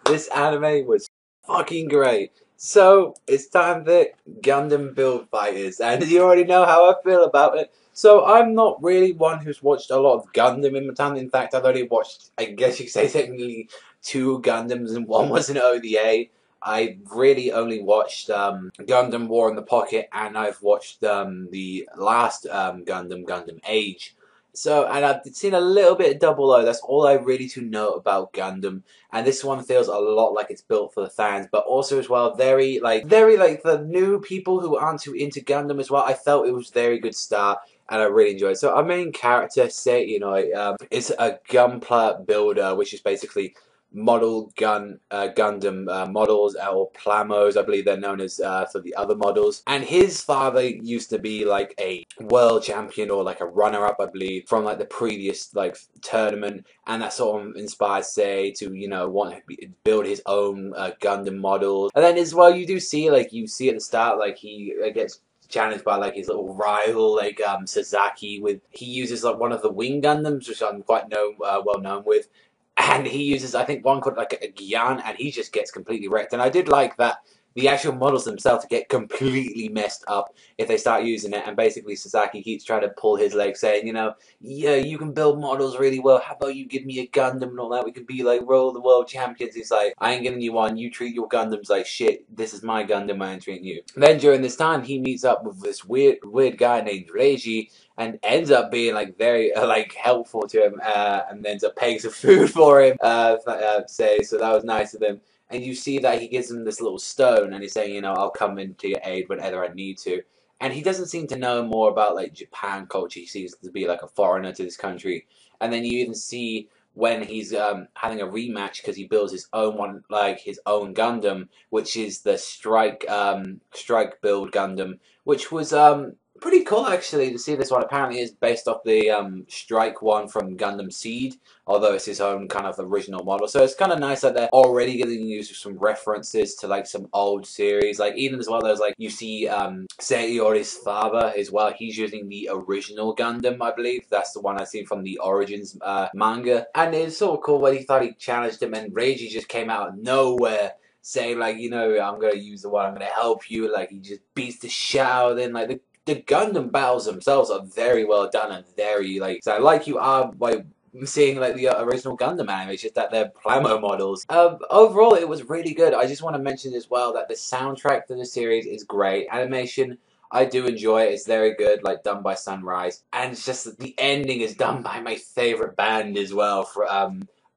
This anime was fucking great. So, it's time for Gundam Build Fighters, and you already know how I feel about it. So, I'm not really one who's watched a lot of Gundam in my time. In fact, I've only watched, I guess you could say technically, 2 Gundams, and one was an OVA. I really only watched Gundam War in the Pocket, and I've watched the last Gundam Age. So, and I've seen a little bit of Double O. That's all I really to know about Gundam. And this one feels a lot like it's built for the fans, but also as well very like the new people who aren't too into Gundam as well. I felt it was a very good start, and I really enjoyed it. So our main character, say, is a gunpla builder, which is basically model Gundam models, or plamos, I believe they're known as for the other models. And his father used to be like a world champion or like a runner-up, I believe, from like the previous like tournament, and that sort of inspired Say to want to build his own Gundam models. And then as well, you do see at the start like he gets challenged by like his little rival Sasaki. He uses like one of the wing Gundams, which I'm quite well known with. And he uses, I think, one called like a Gyan, and he just gets completely wrecked. And I did like that the actual models themselves get completely messed up if they start using it. And basically, Sasaki keeps trying to pull his leg, saying, yeah, you can build models really well. How about you give me a Gundam and all that? We could be like roll the world champions. He's like, I ain't giving you one. You treat your Gundams like shit. This is my Gundam. I ain't treating you. Then during this time, he meets up with this weird guy named Reiji, and ends up being like very helpful to him, and ends up paying some food for him. So that was nice of him. And you see that he gives him this little stone, and he's saying, I'll come into your aid whenever I need to. And he doesn't seem to know more about like Japan culture. He seems to be like a foreigner to this country. And then you even see when he's having a rematch, because he builds his own one, like his own Gundam, which is the Strike Build Gundam, which was pretty cool actually to see. This one apparently is based off the Strike one from Gundam Seed, although it's his own kind of original model. So it's kind of nice that they're already getting used some references to like some old series. Like even as well, there's like you see Sayori's father as well. He's using the original Gundam, I believe. That's the one I seen from the Origins manga, and it's sort of cool when he thought he challenged him, and Reiji just came out of nowhere, saying like, I'm gonna use the one, I'm gonna help you. Like he just beats the shit out of him. Like the Gundam battles themselves are very well done and very like you are by seeing like the original Gundam anime. It's just that they're plamo models. Overall, it was really good. I just want to mention as well that the soundtrack for the series is great. Animation, I do enjoy it. It's very good, like done by Sunrise, and it's just that the ending is done by my favorite band as well. For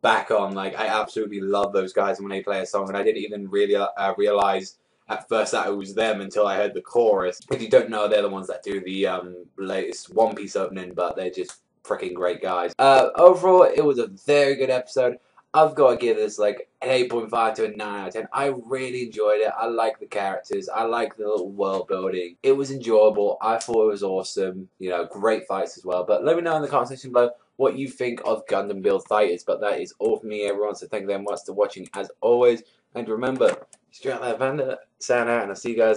back on, like I absolutely love those guys when they play a song, and I didn't even really realize at first that it was them until I heard the chorus. If you don't know, they're the ones that do the latest One Piece opening, but they're just freaking great guys. Overall, it was a very good episode. I've got to give this like an 8.5 to a 9 out of 10. I really enjoyed it. I like the characters. I like the little world building. It was enjoyable. I thought it was awesome. Great fights as well. But let me know in the comment section below what you think of Gundam Build Fighters. But that is all from me, everyone. So thank you very much for watching as always. And remember, Panda, sign out, and I'll see you guys.